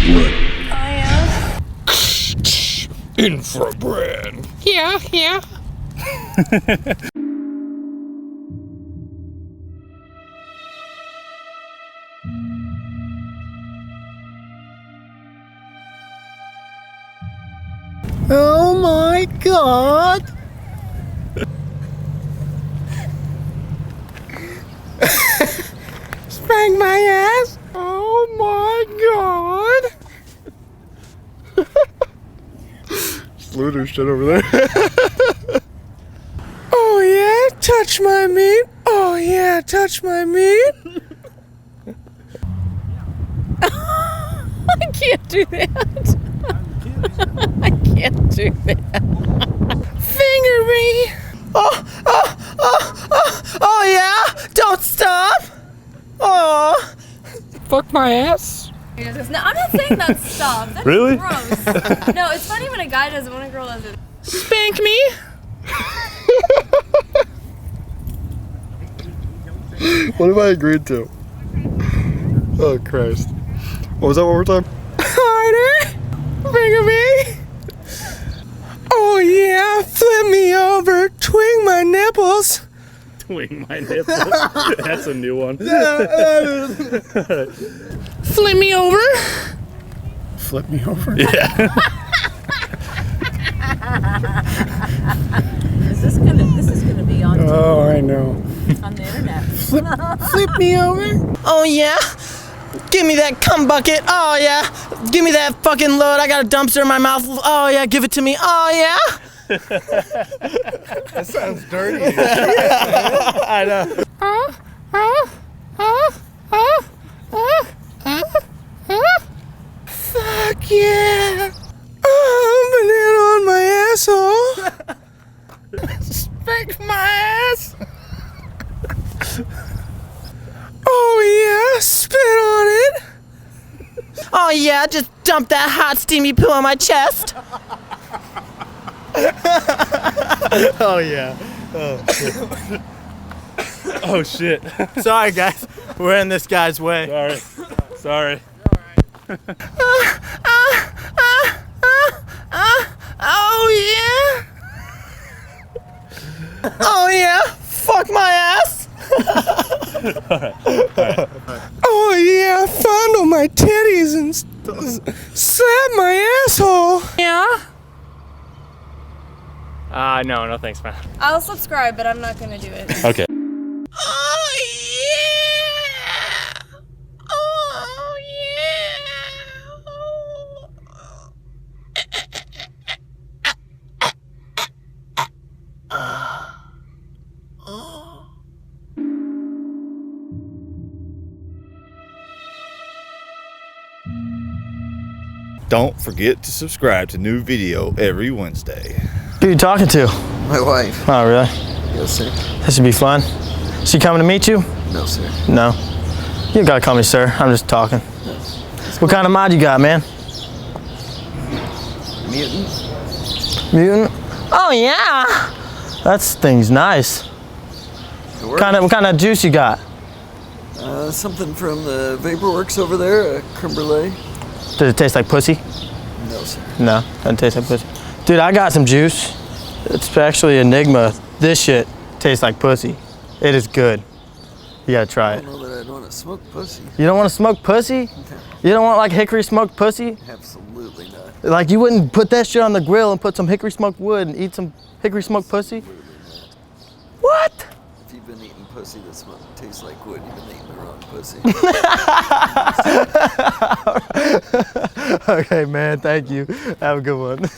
What? Oh yeah? InfraBren. Yeah. Oh my God! Spank my ass! Oh my God! Slaughter shit over there. Oh yeah, touch my meat! Oh yeah, touch my meat! I can't do that. I can't do that. Finger me! Oh yeah! Don't stop! Oh! Fuck my ass. No, I'm not saying that stop. That's Really? gross. No, it's funny when a guy does it, when a girl does it. Spank me! What have I agreed to? Oh Christ. What was that one more time? Harder! Finger me! Oh yeah, flip me over, twing my nipples. Twing my nipple. That's a new one. Flip me over. Flip me over? Yeah. This is gonna be on Oh, I know. on the internet. Flip me over. Oh yeah. Give me that cum bucket. Oh yeah. Give me that fucking load. I got a dumpster in my mouth. Oh yeah, give it to me. Oh yeah. That sounds dirty. I know. Fuck yeah. Oh, banana on my asshole. Spank my ass. Oh yeah, spit on it. Oh yeah, just dump that hot steamy poo on my chest. Oh yeah. Oh shit. Oh shit. Sorry guys, we're in this guy's way. Sorry. Oh yeah. Oh yeah, fuck my ass. Oh yeah, fondle my titties and slap my asshole. Yeah. No thanks, man. I'll subscribe, but I'm not gonna do it. Okay. Oh yeah. Oh Don't forget to subscribe to new video every Wednesday. Who are you talking to? My wife. Oh, really? Yes, sir. This should be fun. She coming to meet you? No, sir. No. You gotta call me sir. I'm just talking. What kind of mod you got, man? Mutant. Mutant? Oh, yeah. That thing's nice. What kind of juice you got? Something from the Vaporworks over there, creme brulee. Does it taste like pussy? No, sir. No, doesn't taste like pussy. Dude, I got some juice. It's actually Enigma. This shit tastes like pussy. It is good. You gotta try I it. don't know that I'd want to smoke pussy. You don't want to smoke pussy? You don't want like hickory smoked pussy? Absolutely not. Like you wouldn't put that shit on the grill and put some hickory smoked wood and eat some hickory smoked pussy? What? If you've been eating pussy that tastes like wood, you've been eating the wrong pussy. Okay, man, thank you. Have a good one.